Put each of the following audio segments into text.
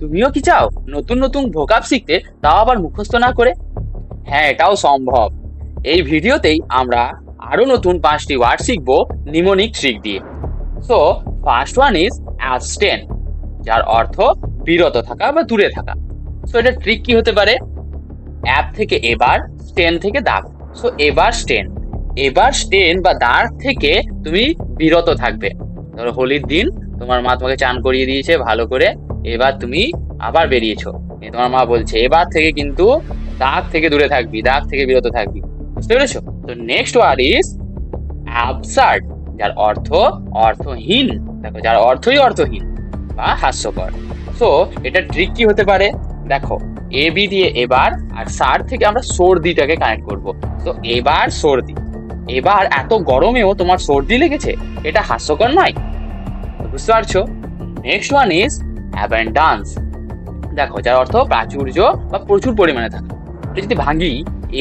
তুমিও কি চাও নতুন নতুন ভোকাব শিখতে, তাও আবার মুখস্থ না করে? হ্যাঁ, এটাও সম্ভব। এই ভিডিওতেই আমরা আরো নতুন 5টি ওয়ার্ড শিখবো নিমোনিক ট্রিক দিয়ে। So first one is abstain, যার অর্থ বিরত থাকা বা দূরে থাকা। সো এটা ট্রিক কি হতে পারে? অ্যাপ থেকে এবার, স্টেন থেকে দাগ। সো এবার স্টেন বা দাগ থেকে তুমি বিরত থাকবে। ধরো হোলির দিন তোমার মা তোমাকে চান করিয়ে দিয়েছে ভালো করে, এবার তুমি আবার বেরিয়েছো, তোমার মা বলছে এবার থেকে কিন্তু দাগ থেকে দূরে থাকবি, দাগ থেকে বিরত থাকবি। বুঝতে পেরেছো? তো নেক্সট ওয়ার্ড ইজ অ্যাবসার্ড, যার অর্থ অর্থহীন। দেখো, যার অর্থই অর্থহীন বা হাস্যকর। সো এটা ট্রিক কি হতে পারে? দেখো, এ বি দিয়ে এবার আর সার থেকে আমরা সর্দিটাকে কানেক্ট করব। তো এবার সর্দি, এবার এত গরমেও তোমার সর্দি লেগেছে, এটা হাস্যকর নয়। বুঝতে পারছো? Next one is abundance. দেখো, যার অর্থ প্রাচুর্য বা প্রচুর পরিমাণে থাকা। এটা যদি ভাঙি,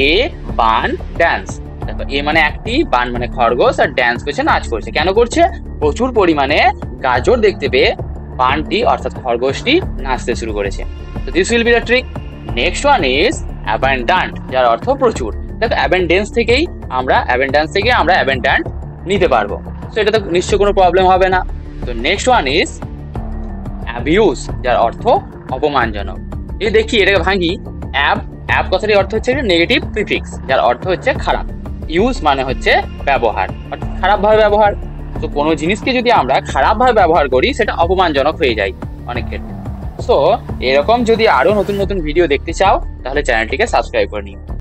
এ বান ড্যান্স। দেখো, এ মানে একটি, বান মানে খরগোশ, আর ড্যান্স করছে, নাচ করছে। কেন করছে? প্রচুর পরিমাণে গাজর দেখতে পেয়ে বানটি অর্থাৎ খরগোশটি নাচতে শুরু করেছে। তো this will be the trick. Next one is abundant, যার অর্থ প্রচুর। দেখো, অ্যাবেন্ডেন্স থেকে আমরা অ্যাবেন্ডান্ট নিতে পারবো। তো এটা তো নিশ্চয় কোনো প্রবলেম হবে না। তো নেক্সট ওয়ান ইজ অ্যাবিউজ, যার অর্থ অপমানজনক। যদি দেখি এটাকে ভাঙি, অ্যাব কথাটির অর্থ হচ্ছে নেগেটিভ প্রিফিক্স, যার অর্থ হচ্ছে খারাপ। ইউজ মানে হচ্ছে ব্যবহার, অর্থাৎ খারাপ ভাবে ব্যবহার। তো কোনো জিনিসকে যদি আমরা খারাপ ভাবে ব্যবহার করি, সেটা অপমানজনক হয়ে যায় অনেক ক্ষেত্রে। সো এরকম যদি আরো নতুন নতুন ভিডিও দেখতে চাও, তাহলে চ্যানেলটিকে সাবস্ক্রাইব করে নিও।